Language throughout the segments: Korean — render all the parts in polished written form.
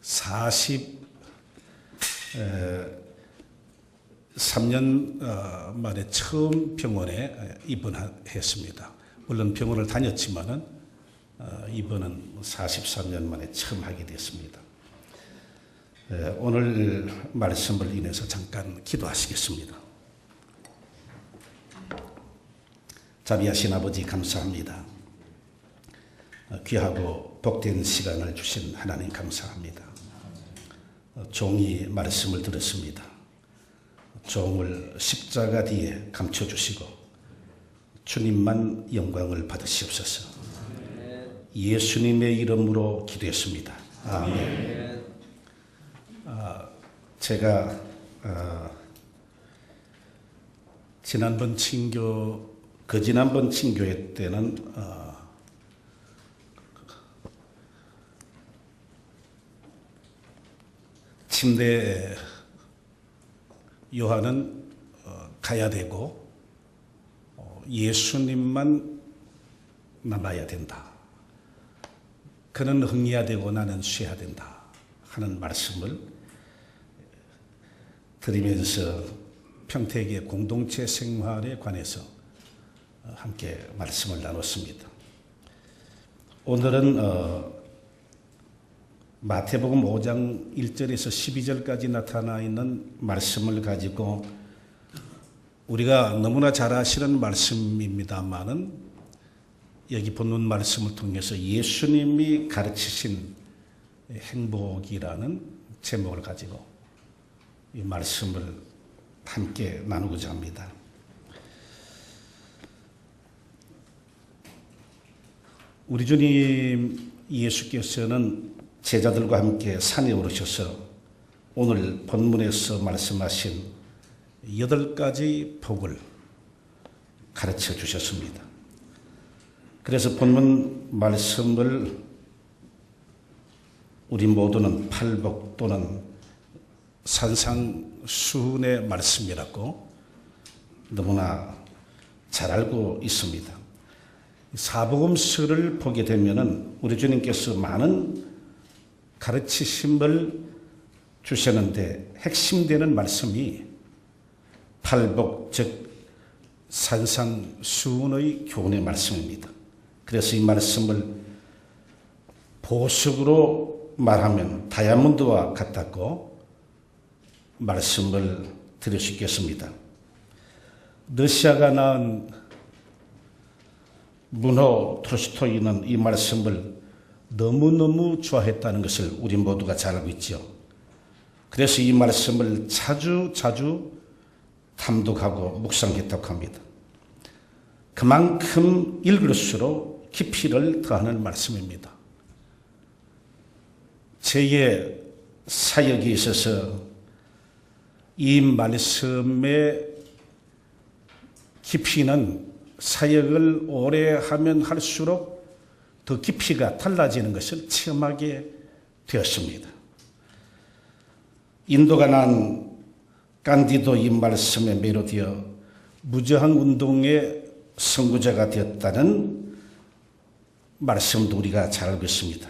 43년 만에 처음 병원에 입원했습니다. 물론 병원을 다녔지만은 입원은 43년 만에 처음 하게 됐습니다. 오늘 말씀을 인해서 잠깐 기도하시겠습니다. 자비하신 아버지 감사합니다. 귀하고 복된 시간을 주신 하나님 감사합니다. 종이 말씀을 들었습니다. 종을 십자가 뒤에 감춰주시고 주님만 영광을 받으시옵소서. 예수님의 이름으로 기도했습니다. 아멘. 제가 지난번 친교회 때는 침대 요한은 가야 되고 예수님만 남아야 된다. 그는 흥해야 되고 나는 쉬어야 된다 하는 말씀을 드리면서 평택의 공동체 생활에 관해서 함께 말씀을 나눴습니다. 오늘은 마태복음 5장 1절에서 12절까지 나타나 있는 말씀을 가지고 우리가 너무나 잘 아시는 말씀입니다만은 여기 본문 말씀을 통해서 예수님이 가르치신 행복이라는 제목을 가지고 이 말씀을 함께 나누고자 합니다. 우리 주님 예수께서는 제자들과 함께 산에 오르셔서 오늘 본문에서 말씀하신 8가지 복을 가르쳐 주셨습니다. 그래서 본문 말씀을 우리 모두는 팔복 또는 산상수훈의 말씀이라고 너무나 잘 알고 있습니다. 사복음서를 보게 되면은 우리 주님께서 많은 가르치심을 주셨는데 핵심되는 말씀이 팔복 즉 산상수훈의 교훈의 말씀입니다. 그래서 이 말씀을 보석으로 말하면 다이아몬드와 같다고 말씀을 드릴 수 있겠습니다. 러시아가 낳은 문호 톨스토이는 이 말씀을 너무너무 좋아했다는 것을 우리 모두가 잘 알고 있죠. 그래서 이 말씀을 자주 탐독하고 묵상했다고 합니다. 그만큼 읽을수록 깊이를 더하는 말씀입니다. 저의 사역에 있어서 이 말씀의 깊이는 사역을 오래 하면 할수록 더 깊이가 달라지는 것을 체험하게 되었습니다. 인도가 난 간디도 이 말씀에 매료되어 무저항 운동의 선구자가 되었다는 말씀도 우리가 잘 알고 있습니다.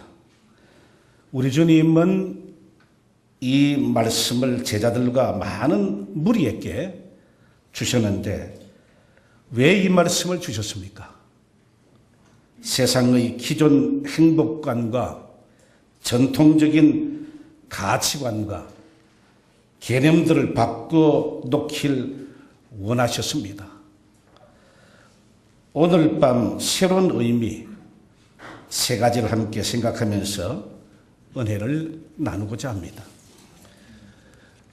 우리 주님은 이 말씀을 제자들과 많은 무리에게 주셨는데 왜 이 말씀을 주셨습니까? 세상의 기존 행복관과 전통적인 가치관과 개념들을 바꿔 놓길 원하셨습니다. 오늘 밤 새로운 의미 3가지를 함께 생각하면서 은혜를 나누고자 합니다.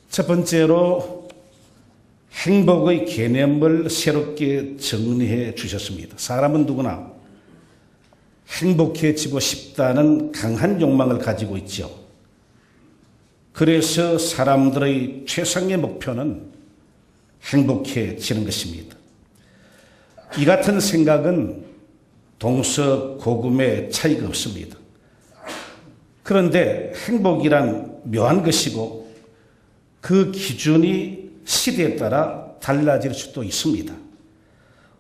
첫 번째로 행복의 개념을 새롭게 정리해 주셨습니다. 사람은 누구나 행복해지고 싶다는 강한 욕망을 가지고 있죠. 그래서 사람들의 최상의 목표는 행복해지는 것입니다. 이 같은 생각은 동서고금의 차이가 없습니다. 그런데 행복이란 묘한 것이고 그 기준이 시대에 따라 달라질 수도 있습니다.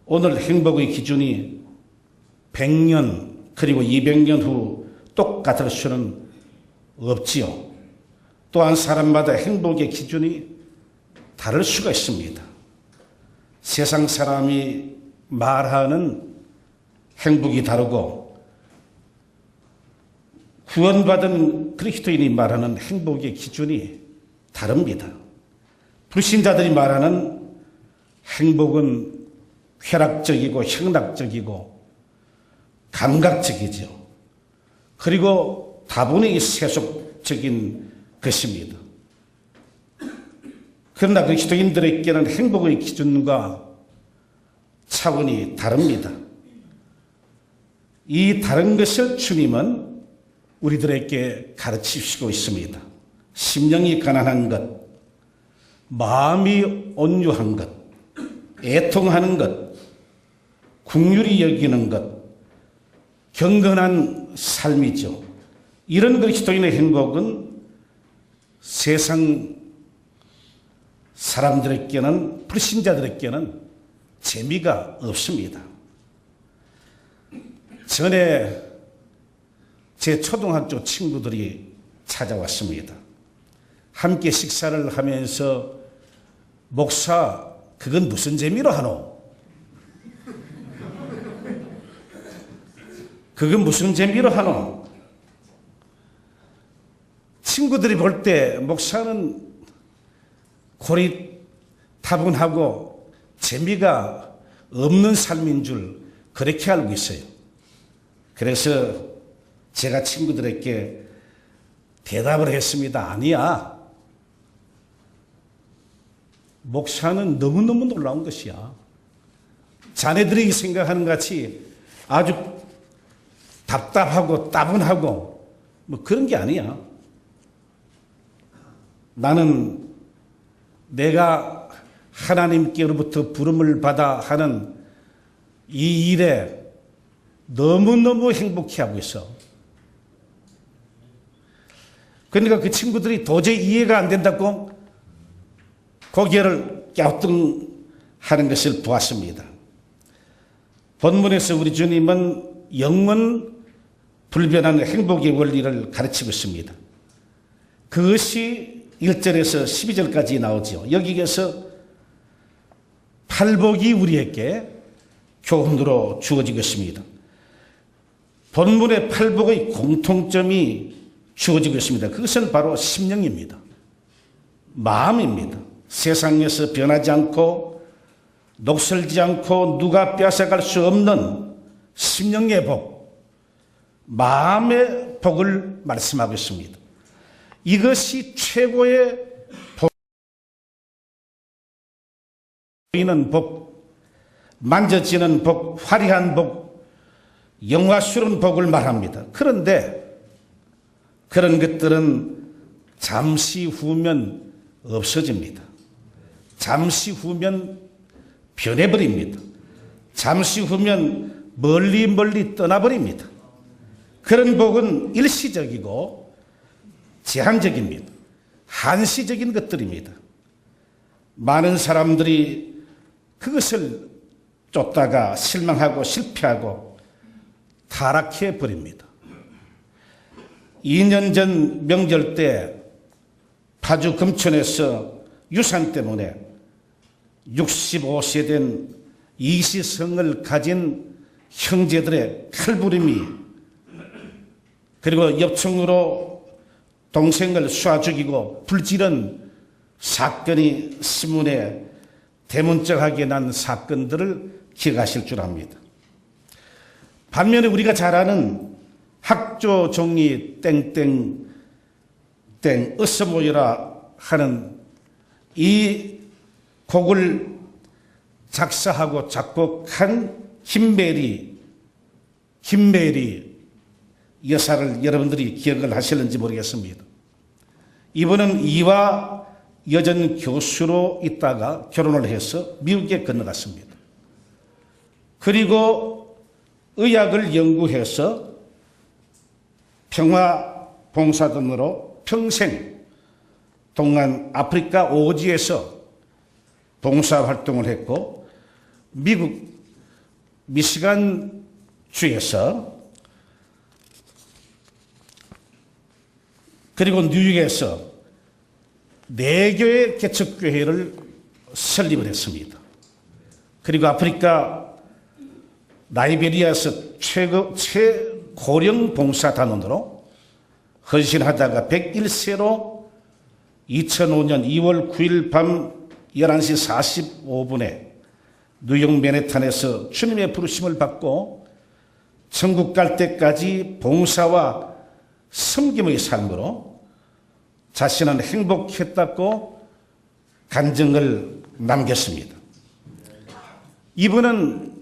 오늘 행복의 기준이 100년 그리고 200년 후 똑같을 수는 없지요. 또한 사람마다 행복의 기준이 다를 수가 있습니다. 세상 사람이 말하는 행복이 다르고 구원받은 그리스도인이 말하는 행복의 기준이 다릅니다. 불신자들이 말하는 행복은 쾌락적이고 향락적이고 감각적이죠. 그리고 다분히 세속적인 것입니다. 그러나 그리스도인들에게는 행복의 기준과 차원이 다릅니다. 이 다른 것을 주님은 우리들에게 가르치시고 있습니다. 심령이 가난한 것, 마음이 온유한 것, 애통하는 것, 긍휼히 여기는 것, 경건한 삶이죠. 이런 그리스도인의 행복은 세상 사람들에게는, 불신자들에게는 재미가 없습니다. 전에 제 초등학교 친구들이 찾아왔습니다. 함께 식사를 하면서 목사, 그건 무슨 재미로 하노? 그건 무슨 재미로 하노? 친구들이 볼 때 목사는 고리 타분하고 재미가 없는 삶인 줄 그렇게 알고 있어요. 그래서 제가 친구들에게 대답을 했습니다. 아니야. 목사는 너무너무 놀라운 것이야. 자네들이 생각하는 같이 아주 답답하고 따분하고 뭐 그런 게 아니야. 나는 내가 하나님께로부터 부름을 받아 하는 이 일에 너무너무 행복해하고 있어. 그러니까 그 친구들이 도저히 이해가 안 된다고 고개를 갸우뚱하는 것을 보았습니다. 본문에서 우리 주님은 영원 불변한 행복의 원리를 가르치고 있습니다. 그것이 1절에서 12절까지 나오죠. 여기에서 팔복이 우리에게 교훈으로 주어지고 있습니다. 본문의 팔복의 공통점이 주어지고 있습니다. 그것은 바로 심령입니다. 마음입니다. 세상에서 변하지 않고 녹슬지 않고 누가 뺏어갈 수 없는 심령의 복, 마음의 복을 말씀하고 있습니다. 이것이 최고의 복, 보이는 복, 만져지는 복, 화려한 복, 영화스러운 복을 말합니다. 그런데 그런 것들은 잠시 후면 없어집니다. 잠시 후면 변해버립니다. 잠시 후면 멀리 떠나버립니다. 그런 복은 일시적이고 제한적입니다. 한시적인 것들입니다. 많은 사람들이 그것을 쫓다가 실망하고 실패하고 타락해 버립니다. 2년 전 명절 때 파주 금천에서 유산 때문에 65세 된 이시성을 가진 형제들의 칼부림이, 그리고 엽총으로 동생을 쏴 죽이고 불지른 사건이 신문에 대문짝하게 난 사건들을 기억하실 줄 압니다. 반면에 우리가 잘 아는 학조 종이 땡땡땡 어서 모여라 하는 이 곡을 작사하고 작곡한 김메리 여사를 여러분들이 기억을 하실는지 모르겠습니다. 이분은 이화 여전 교수로 있다가 결혼을 해서 미국에 건너갔습니다. 그리고 의학을 연구해서 평화봉사단으로 평생 동안 아프리카 오지에서 봉사활동을 했고, 미국 미시간 주에서 그리고 뉴욕에서 4교회 개척교회를 설립을 했습니다. 그리고 아프리카 라이베리아에서 최고령 봉사단원으로 헌신하다가 101세로 2005년 2월 9일 밤 11시 45분에 뉴욕 맨해튼에서 주님의 부르심을 받고 천국 갈 때까지 봉사와 섬김의 삶으로 자신은 행복했다고 간증을 남겼습니다. 이분은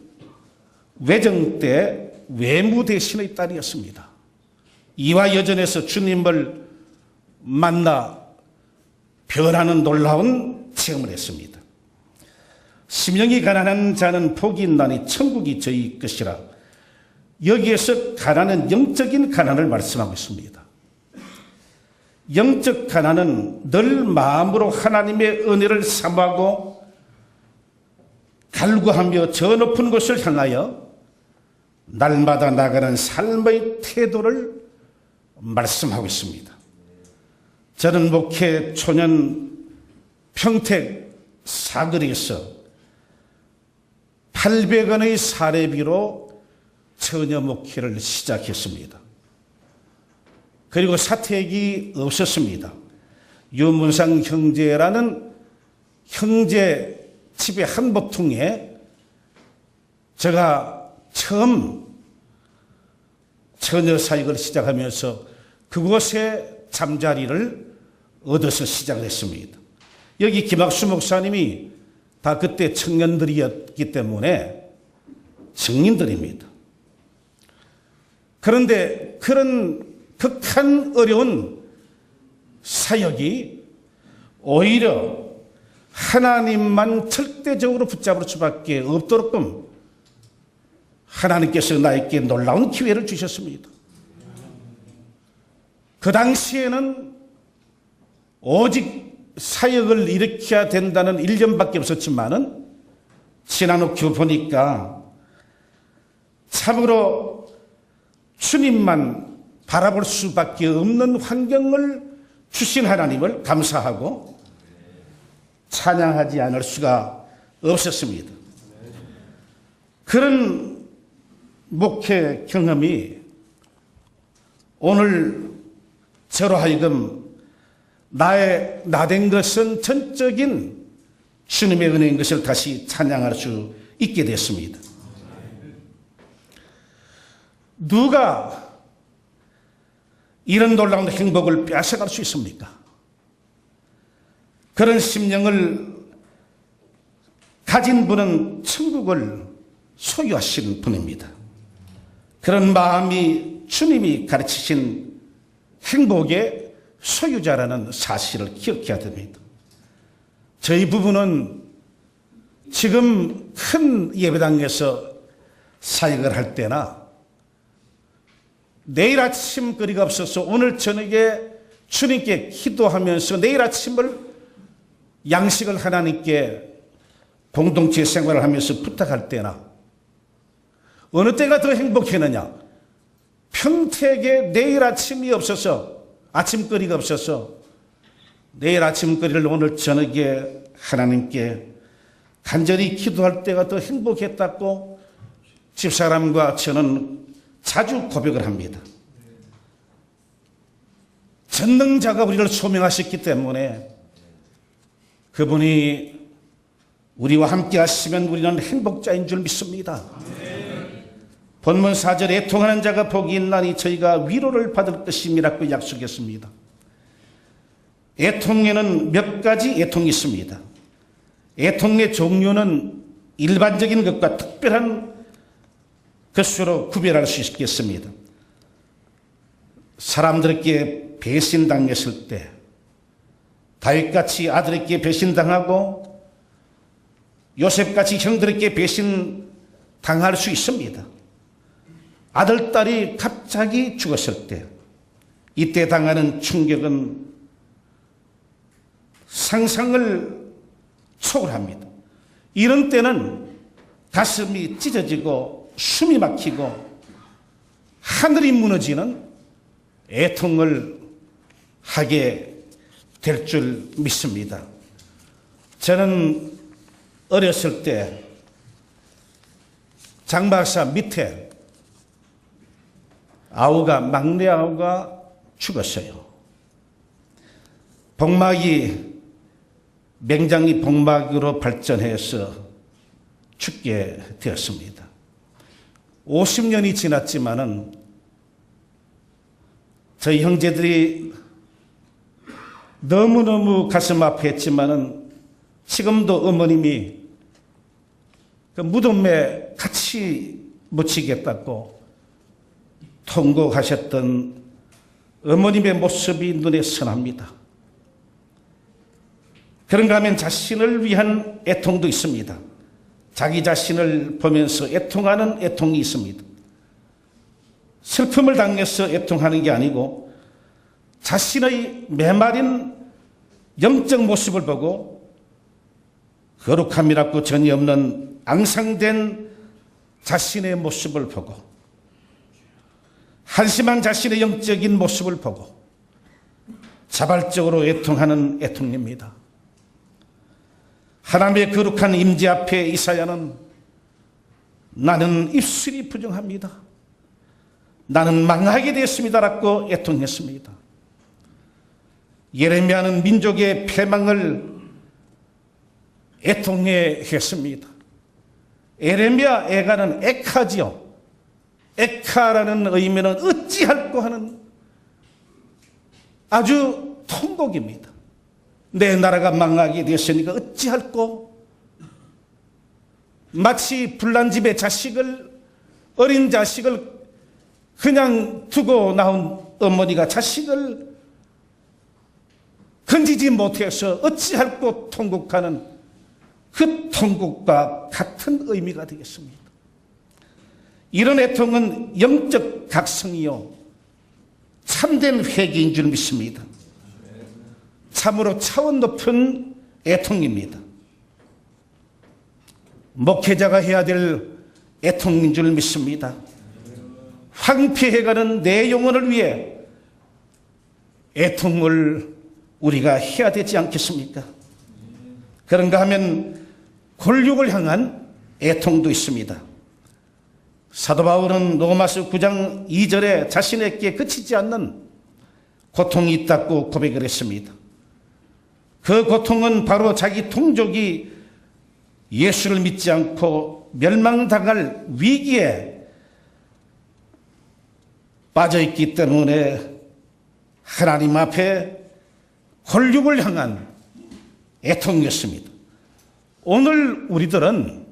외정 때 외무 대신의 딸이었습니다. 이화여전에서 주님을 만나 변하는 놀라운 체험을 했습니다. 심령이 가난한 자는 복이 있나니 천국이 저희 것이라. 여기에서 가난은 영적인 가난을 말씀하고 있습니다. 영적 가난은 늘 마음으로 하나님의 은혜를 사모하고 갈구하며 저 높은 곳을 향하여 날마다 나가는 삶의 태도를 말씀하고 있습니다. 저는 목회 초년 평택 사거리에서 800원의 사례비로 처녀 목회를 시작했습니다. 그리고 사택이 없었습니다. 유문상 형제라는 형제 집의 한 모퉁이에 제가 처음 처녀 사역을 시작하면서 그곳에 잠자리를 얻어서 시작을 했습니다. 여기 김학수 목사님이 다 그때 청년들이었기 때문에 증인들입니다. 그런데 그런 극한 어려운 사역이 오히려 하나님만 절대적으로 붙잡을 수밖에 없도록끔 하나님께서 나에게 놀라운 기회를 주셨습니다. 그 당시에는 오직 사역을 일으켜야 된다는 일념밖에 없었지만은 지난 후 보니까 참으로 주님만 바라볼 수밖에 없는 환경을 주신 하나님을 감사하고 찬양하지 않을 수가 없었습니다. 그런 목회 경험이 오늘 저로 하여금 나된 것은 전적인 주님의 은혜인 것을 다시 찬양할 수 있게 됐습니다. 누가 이런 놀라운 행복을 빼앗아갈 수 있습니까? 그런 심령을 가진 분은 천국을 소유하신 분입니다. 그런 마음이 주님이 가르치신 행복의 소유자라는 사실을 기억해야 됩니다. 저희 부부는 지금 큰 예배당에서 사역을 할 때나 내일 아침 거리가 없어서 오늘 저녁에 주님께 기도하면서 내일 아침을 양식을 하나님께 공동체 생활을 하면서 부탁할 때나 어느 때가 더 행복했느냐? 평택에 내일 아침이 없어서 아침거리가 없어서 내일 아침거리를 오늘 저녁에 하나님께 간절히 기도할 때가 더 행복했다고 집사람과 저는 자주 고백을 합니다. 전능자가 우리를 소명하셨기 때문에 그분이 우리와 함께 하시면 우리는 행복자인 줄 믿습니다. 본문 4절에 애통하는 자가 복이 있나니 저희가 위로를 받을 것임이라고 약속했습니다. 애통에는 몇 가지 애통이 있습니다. 애통의 종류는 일반적인 것과 특별한 것으로 구별할 수 있겠습니다. 사람들에게 배신당했을 때 다윗같이 아들에게 배신당하고 요셉같이 형들에게 배신당할 수 있습니다. 아들, 딸이 갑자기 죽었을 때 이때 당하는 충격은 상상을 초월합니다. 이런 때는 가슴이 찢어지고 숨이 막히고 하늘이 무너지는 애통을 하게 될 줄 믿습니다. 저는 어렸을 때 장박사 밑에 막내 아우가 죽었어요. 복막이 맹장이 복막으로 발전해서 죽게 되었습니다. 50년이 지났지만은 저희 형제들이 너무너무 가슴 아파했지만은 지금도 어머님이 그 무덤에 같이 묻히겠다고 통곡하셨던 어머님의 모습이 눈에 선합니다. 그런가 하면 자신을 위한 애통도 있습니다. 자기 자신을 보면서 애통하는 애통이 있습니다. 슬픔을 당해서 애통하는 게 아니고 자신의 메마른 영적 모습을 보고 거룩함이라고 전혀 없는 앙상된 자신의 모습을 보고 한심한 자신의 영적인 모습을 보고 자발적으로 애통하는 애통입니다. 하나님의 거룩한 임재 앞에 이사야는 나는 입술이 부정합니다. 나는 망하게 되었습니다라고 애통했습니다. 예레미야는 민족의 패망을 애통해 했습니다. 예레미야 애가는 에카지요. 에카라는 의미는 어찌할꼬 하는 아주 통곡입니다. 내 나라가 망하게 되었으니까 어찌할꼬. 마치 불난 집의 어린 자식을 그냥 두고 나온 어머니가 자식을 건지지 못해서 어찌할꼬 통곡하는 그 통곡과 같은 의미가 되겠습니다. 이런 애통은 영적 각성이요 참된 회개인 줄 믿습니다. 참으로 차원 높은 애통입니다. 목회자가 해야 될 애통인 줄 믿습니다. 황폐해가는 내 영혼을 위해 애통을 우리가 해야 되지 않겠습니까? 그런가 하면 권력을 향한 애통도 있습니다. 사도 바울은 로마서 9장 2절에 자신에게 그치지 않는 고통이 있다고 고백을 했습니다. 그 고통은 바로 자기 동족이 예수를 믿지 않고 멸망당할 위기에 빠져있기 때문에 하나님 앞에 권력을 향한 애통이었습니다. 오늘 우리들은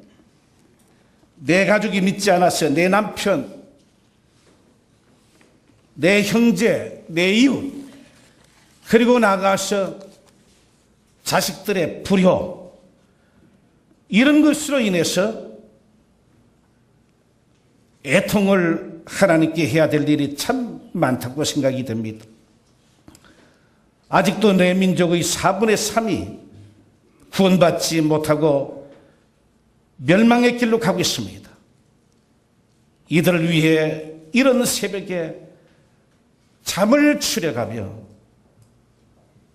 내 가족이 믿지 않아서 내 남편, 내 형제, 내 이웃, 그리고 나가서 자식들의 불효, 이런 것으로 인해서 애통을 하나님께 해야 될 일이 참 많다고 생각이 됩니다. 아직도 내 민족의 4분의 3이 구원받지 못하고 멸망의 길로 가고 있습니다. 이들을 위해 이런 새벽에 잠을 추려가며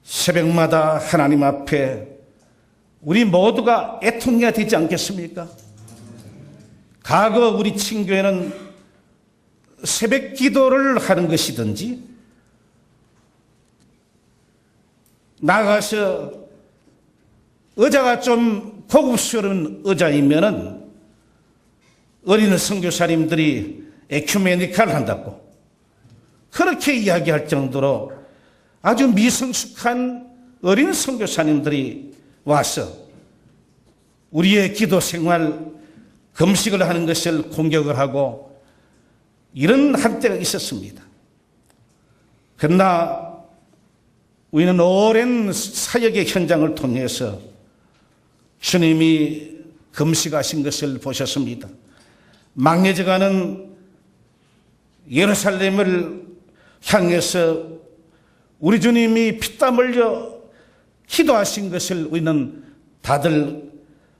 새벽마다 하나님 앞에 우리 모두가 애통해야 되지 않겠습니까? 과거 우리 친교회는 새벽 기도를 하는 것이든지 나가서 의자가 좀 고급스러운 의자이면은 어린 선교사님들이 에큐메니칼 한다고 그렇게 이야기할 정도로 아주 미성숙한 어린 선교사님들이 와서 우리의 기도 생활, 금식을 하는 것을 공격을 하고 이런 한때가 있었습니다. 그러나 우리는 오랜 사역의 현장을 통해서 주님이 금식하신 것을 보셨습니다. 망해져가는 예루살렘을 향해서 우리 주님이 피땀 흘려 기도하신 것을 우리는 다들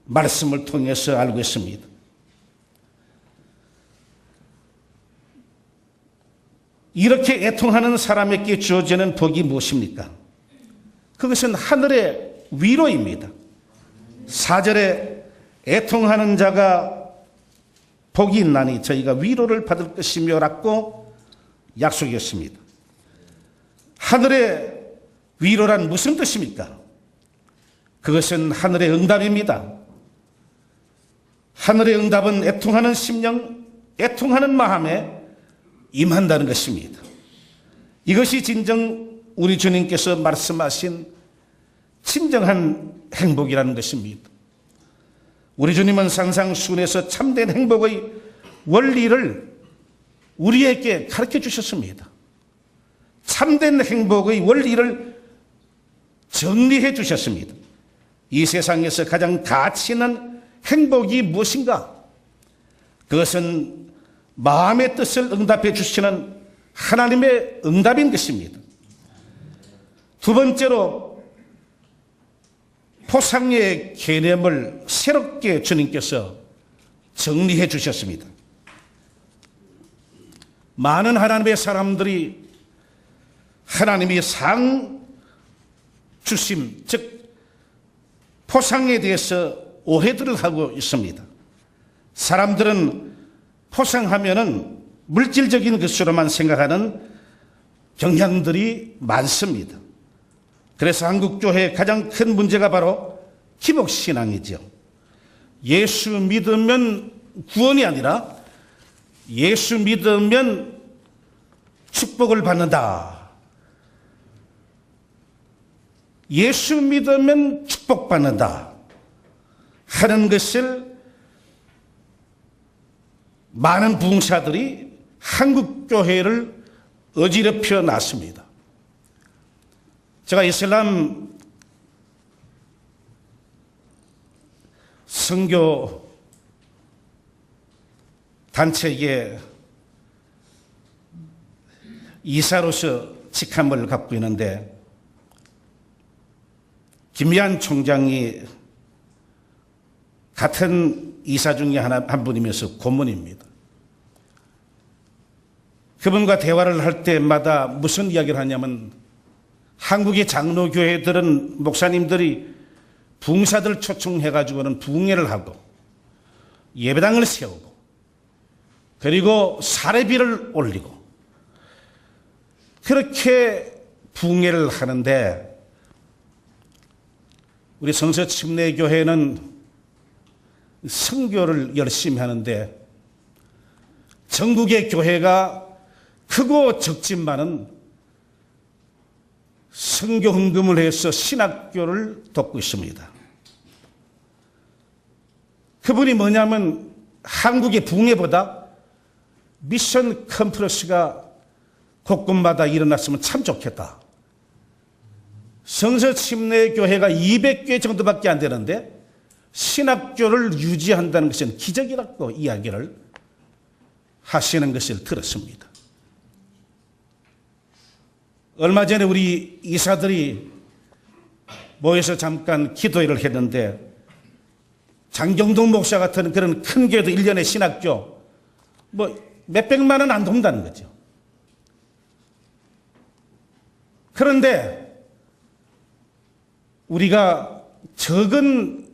말씀을 통해서 알고 있습니다. 이렇게 애통하는 사람에게 주어지는 복이 무엇입니까? 그것은 하늘의 위로입니다. 4절에 애통하는 자가 복이 있나니 저희가 위로를 받을 것이며 라고 약속했습니다. 하늘의 위로란 무슨 뜻입니까? 그것은 하늘의 응답입니다. 하늘의 응답은 애통하는 심령, 애통하는 마음에 임한다는 것입니다. 이것이 진정 우리 주님께서 말씀하신 진정한 행복이라는 것입니다. 우리 주님은 산상수훈에서 참된 행복의 원리를 우리에게 가르쳐 주셨습니다. 참된 행복의 원리를 정리해 주셨습니다. 이 세상에서 가장 가치 있는 행복이 무엇인가? 그것은 마음의 뜻을 응답해 주시는 하나님의 응답인 것입니다. 두 번째로 포상의 개념을 새롭게 주님께서 정리해 주셨습니다. 많은 하나님의 사람들이 하나님이 상 주심, 즉 포상에 대해서 오해들을 하고 있습니다. 사람들은 포상하면은 물질적인 것으로만 생각하는 경향들이 많습니다. 그래서 한국교회의 가장 큰 문제가 바로 기복신앙이죠. 예수 믿으면 구원이 아니라 예수 믿으면 축복을 받는다. 예수 믿으면 축복받는다 하는 것을 많은 부흥사들이 한국교회를 어지럽혀 놨습니다. 제가 이슬람 선교 단체의 이사로서 직함을 갖고 있는데 김미한 총장이 같은 이사 중에 한 분이면서 고문입니다. 그분과 대화를 할 때마다 무슨 이야기를 하냐면 한국의 장로교회들은 목사님들이 부흥사들 초청해가지고는 부흥회를 하고 예배당을 세우고 그리고 사례비를 올리고 그렇게 부흥회를 하는데 우리 성서침례교회는 선교를 열심히 하는데 전국의 교회가 크고 적지만은 선교 헌금을 해서 신학교를 돕고 있습니다. 그분이 뭐냐면 한국의 부흥회보다 미션 컨퍼런스가 곳곳마다 일어났으면 참 좋겠다. 성서침례교회가 200개 정도밖에 안 되는데 신학교를 유지한다는 것은 기적이라고 이야기를 하시는 것을 들었습니다. 얼마 전에 우리 이사들이 모여서 잠깐 기도회를 했는데 장경동 목사 같은 그런 큰 교회도 1년에 신학교 몇백만 원 안 돈다는 거죠. 그런데 우리가 적은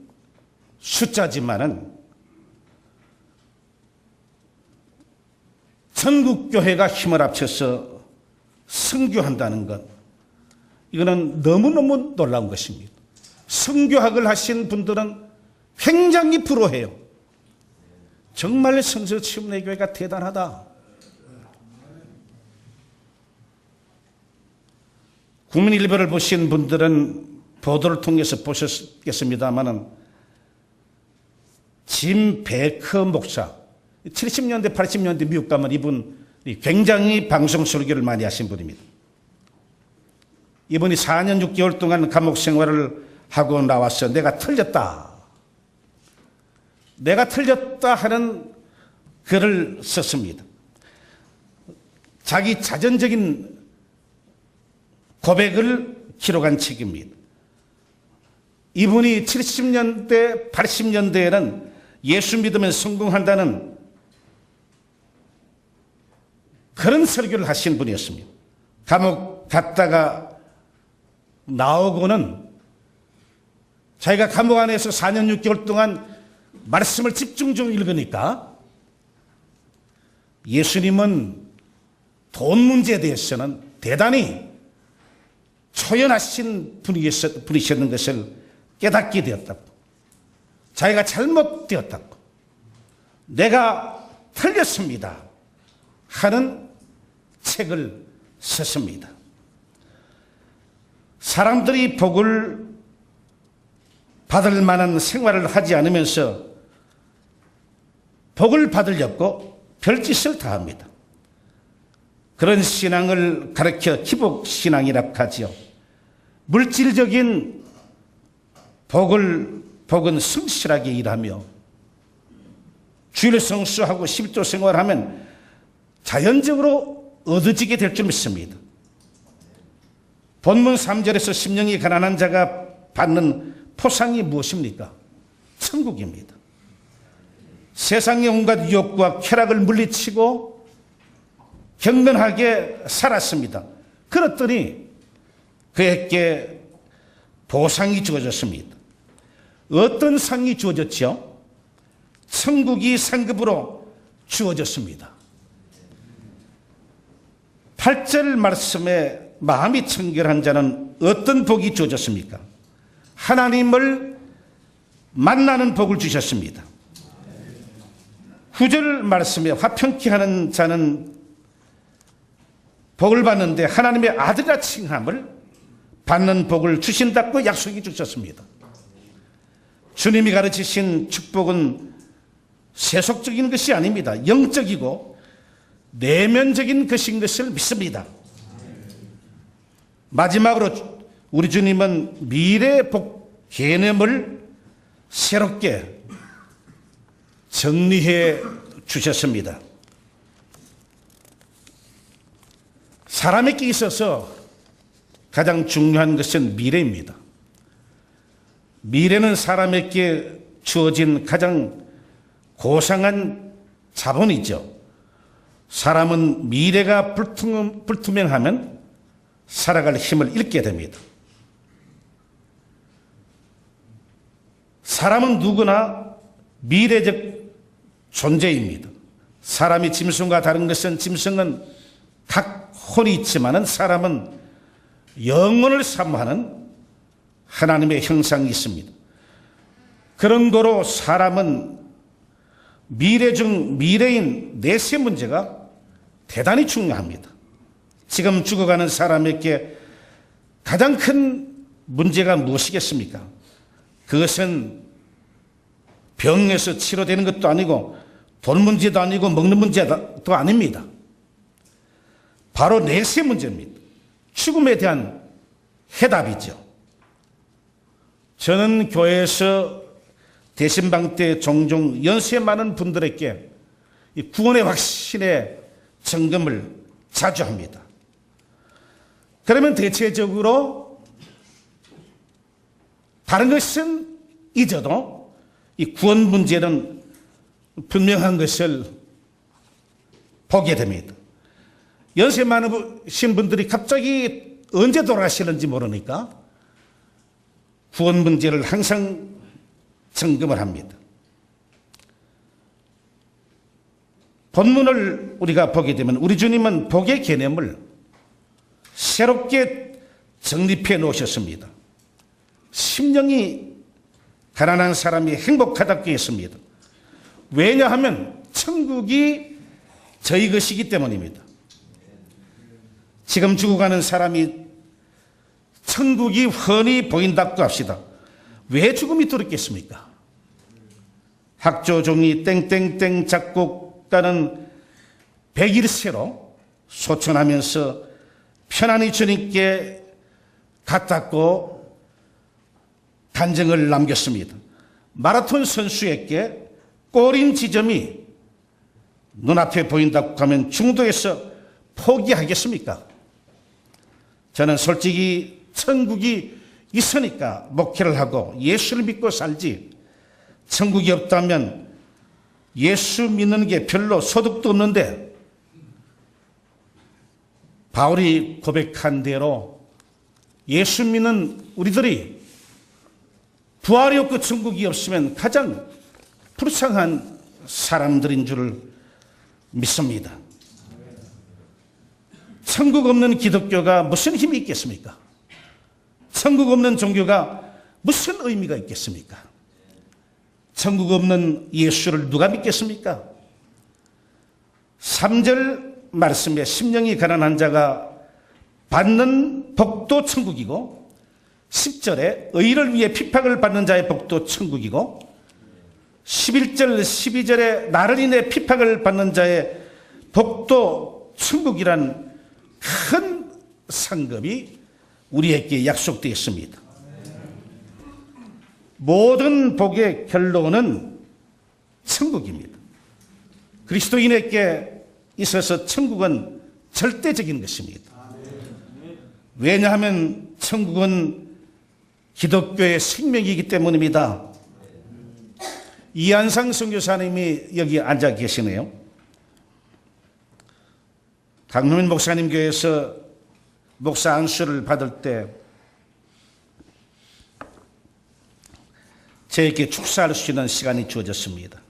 숫자지만은 전국교회가 힘을 합쳐서 선교한다는 것, 이거는 너무너무 놀라운 것입니다. 선교학을 하신 분들은 굉장히 부러워해요. 정말 성서침례교회가 대단하다. 국민일보를 보신 분들은 보도를 통해서 보셨겠습니다만은 짐 베커 목사, 70년대 80년대 미국 가면 이분 굉장히 방송 설교를 많이 하신 분입니다. 이분이 4년 6개월 동안 감옥 생활을 하고 나와서 내가 틀렸다 하는 글을 썼습니다. 자기 자전적인 고백을 기록한 책입니다. 이분이 70년대 80년대에는 예수 믿으면 성공한다는 그런 설교를 하신 분이었습니다. 감옥 갔다가 나오고는 자기가 감옥 안에서 4년 6개월 동안 말씀을 집중적으로 읽으니까 예수님은 돈 문제에 대해서는 대단히 초연하신 분이셨는 것을 깨닫게 되었다고, 자기가 잘못되었다고, 내가 틀렸습니다 하는 책을 썼습니다. 사람들이 복을 받을 만한 생활을 하지 않으면서 복을 받으려고 별짓을 다 합니다. 그런 신앙을 가르쳐 기복신앙이라고 하지요. 물질적인 복은 성실하게 일하며 주일 성수하고 11조 생활하면 자연적으로 얻어지게 될 줄 믿습니다. 본문 3절에서 심령이 가난한 자가 받는 포상이 무엇입니까? 천국입니다. 세상의 온갖 유혹과 쾌락을 물리치고 경건하게 살았습니다. 그랬더니 그에게 보상이 주어졌습니다. 어떤 상이 주어졌죠? 천국이 상급으로 주어졌습니다. 8절 말씀에 마음이 청결한 자는 어떤 복이 주어졌습니까? 하나님을 만나는 복을 주셨습니다. 9절 말씀에 화평케 하는 자는 복을 받는데 하나님의 아들이라 칭함을 받는 복을 주신다고 약속해 주셨습니다. 주님이 가르치신 축복은 세속적인 것이 아닙니다. 영적이고 내면적인 것인 것을 믿습니다. 마지막으로 우리 주님은 미래의 복 개념을 새롭게 정리해 주셨습니다. 사람에게 있어서 가장 중요한 것은 미래입니다. 미래는 사람에게 주어진 가장 고상한 자본이죠. 사람은 미래가 불투명하면 살아갈 힘을 잃게 됩니다. 사람은 누구나 미래적 존재입니다. 사람이 짐승과 다른 것은 짐승은 각 혼이 있지만은 사람은 영혼을 사모하는 하나님의 형상이 있습니다. 그런 거로 사람은 미래 중 미래인 내세 문제가 대단히 중요합니다. 지금 죽어가는 사람에게 가장 큰 문제가 무엇이겠습니까? 그것은 병에서 치료되는 것도 아니고 돈 문제도 아니고 먹는 문제도 아닙니다. 바로 내세 문제입니다. 죽음에 대한 해답이죠. 저는 교회에서 대신방 때 종종 연세 많은 분들에게 이 구원의 확신의 점검을 자주 합니다. 그러면 대체적으로 다른 것은 잊어도 이 구원 문제는 분명한 것을 보게 됩니다. 연세 많으신 분들이 갑자기 언제 돌아가시는지 모르니까 구원 문제를 항상 점검을 합니다. 본문을 우리가 보게 되면 우리 주님은 복의 개념을 새롭게 정립해 놓으셨습니다. 심령이 가난한 사람이 행복하다고 했습니다. 왜냐하면 천국이 저희 것이기 때문입니다. 지금 죽어가는 사람이 천국이 훤히 보인다고 합시다. 왜 죽음이 두렵겠습니까? 학조종이 땡땡땡 작곡가는 100일새로 소천하면서 편안히 주님께 갔다고 단정을 남겼습니다. 마라톤 선수에게 꼬린 지점이 눈앞에 보인다고 하면 중도에서 포기하겠습니까? 저는 솔직히 천국이 있으니까 목회를 하고 예수를 믿고 살지, 천국이 없다면 예수 믿는 게 별로 소득도 없는데 바울이 고백한 대로 예수 믿는 우리들이 부활이 없고 천국이 없으면 가장 불쌍한 사람들인 줄 믿습니다. 천국 없는 기독교가 무슨 힘이 있겠습니까? 천국 없는 종교가 무슨 의미가 있겠습니까? 천국 없는 예수를 누가 믿겠습니까? 3절 말씀에 심령이 가난한 자가 받는 복도 천국이고 10절에 의를 위해 핍박을 받는 자의 복도 천국이고 11절 12절에 나를 인해 핍박을 받는 자의 복도 천국이란 큰 상급이 우리에게 약속되어 있습니다. 모든 복의 결론은 천국입니다. 그리스도인에게 있어서 천국은 절대적인 것입니다. 왜냐하면 천국은 기독교의 생명이기 때문입니다. 이한상 선교사님이 여기 앉아 계시네요. 강효민 목사님 교회에서 목사 안수를 받을 때 저에게 축사할 수 있는 시간이 주어졌습니다.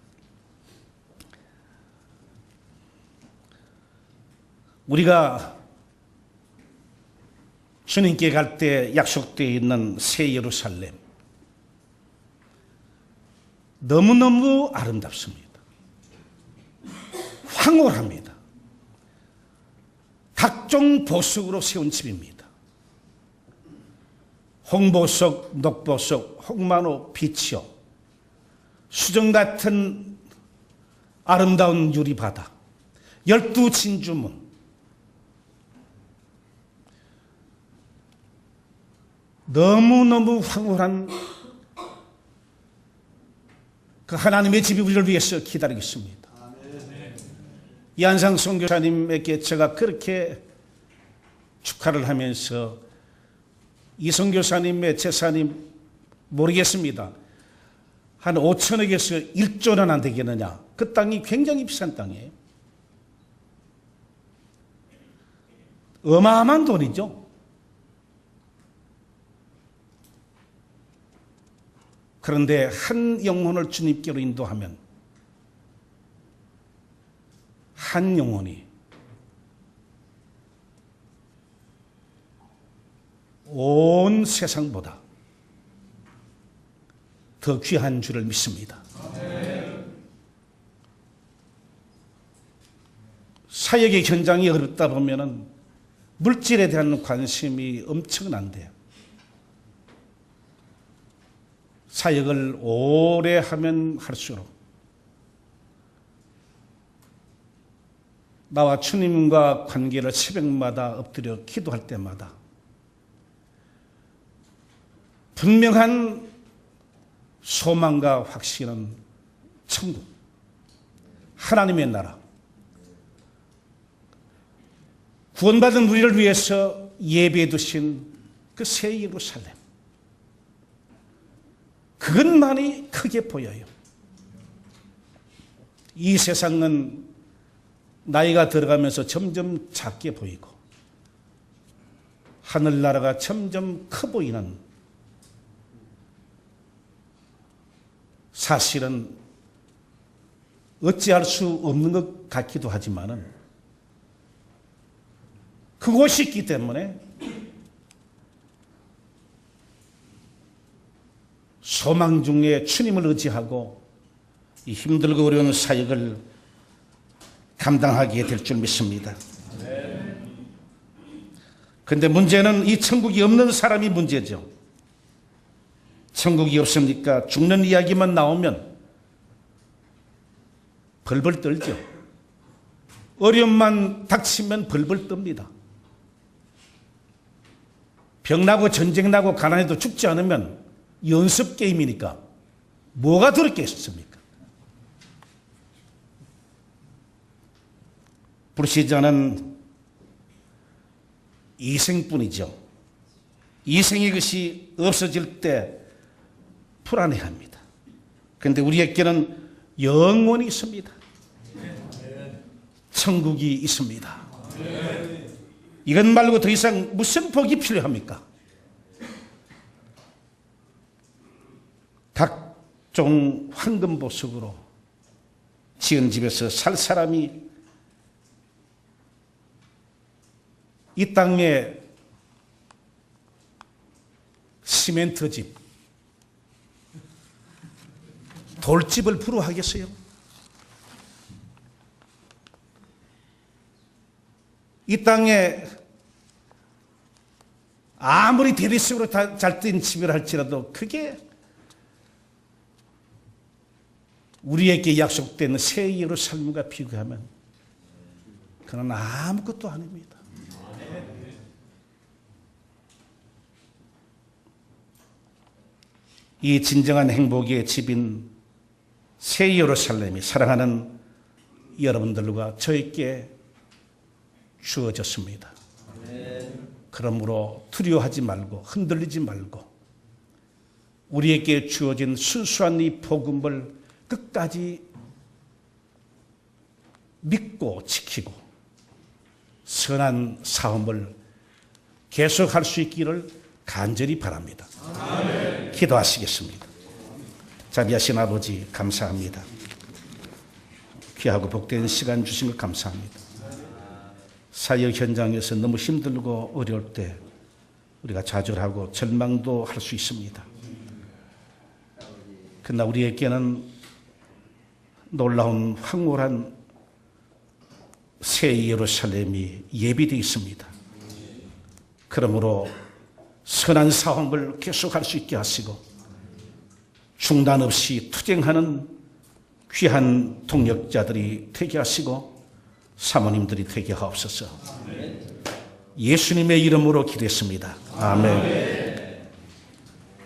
우리가 주님께 갈 때 약속되어 있는 새 예루살렘, 너무너무 아름답습니다. 황홀합니다. 각종 보석으로 세운 집입니다. 홍보석, 녹보석, 홍만호, 비치오, 수정 같은 아름다운 유리바다, 12진주문, 너무너무 황홀한 그 하나님의 집이 우리를 위해서 기다리고 있습니다. 이한상 선교사님에게 제가 그렇게 축하를 하면서 이 선교사님의 재산이 모르겠습니다. 한 5천억에서 1조는 안 되겠느냐. 그 땅이 굉장히 비싼 땅이에요. 어마어마한 돈이죠. 그런데 한 영혼을 주님께로 인도하면 한 영혼이 온 세상보다 더 귀한 줄을 믿습니다. 사역의 현장이 어렵다 보면은 물질에 대한 관심이 엄청난데요. 사역을 오래 하면 할수록 나와 주님과 관계를 새벽마다 엎드려 기도할 때마다 분명한 소망과 확신은 천국, 하나님의 나라, 구원받은 우리를 위해서 예배해 두신 그 새 예루살렘, 그것만이 크게 보여요. 이 세상은 나이가 들어가면서 점점 작게 보이고 하늘나라가 점점 커 보이는, 사실은 어찌할 수 없는 것 같기도 하지만은 그곳이 있기 때문에 소망 중에 주님을 의지하고 이 힘들고 어려운 사역을 감당하게 될 줄 믿습니다. 그런데 문제는 이 천국이 없는 사람이 문제죠. 천국이 없습니까? 죽는 이야기만 나오면 벌벌 떨죠. 어려움만 닥치면 벌벌 떱니다. 병나고 전쟁나고 가난해도 죽지 않으면 연습 게임이니까 뭐가 더럽겠습니까? 불시자는 이생뿐이죠. 이생의 것이 없어질 때 불안해합니다. 그런데 우리에게는 영원히 있습니다. 천국이 있습니다. 이것 말고 더 이상 무슨 복이 필요합니까? 각종 황금 보석으로 지은 집에서 살 사람이 이 땅에 시멘트 집, 돌집을 부러워하겠어요? 이 땅에 아무리 대리석으로 잘 뜬 집이라 할지라도 그게 우리에게 약속된 새 예루살렘과 비교하면 그는 아무것도 아닙니다. 이 진정한 행복의 집인 새 예루살렘이 사랑하는 여러분들과 저에게 주어졌습니다. 그러므로 두려워하지 말고 흔들리지 말고 우리에게 주어진 순수한 이 복음을 끝까지 믿고 지키고 선한 사업을 계속할 수 있기를 간절히 바랍니다. 아멘. 기도하시겠습니다. 자비하신 아버지 감사합니다. 귀하고 복된 시간 주신 것 감사합니다. 사역 현장에서 너무 힘들고 어려울 때 우리가 좌절하고 절망도 할 수 있습니다. 그러나 우리에게는 놀라운 황홀한 새 예루살렘이 예비되어 있습니다. 그러므로 선한 사업을 계속할 수 있게 하시고 중단 없이 투쟁하는 귀한 동력자들이 되게 하시고 사모님들이 되게 하옵소서. 예수님의 이름으로 기도했습니다. 아멘.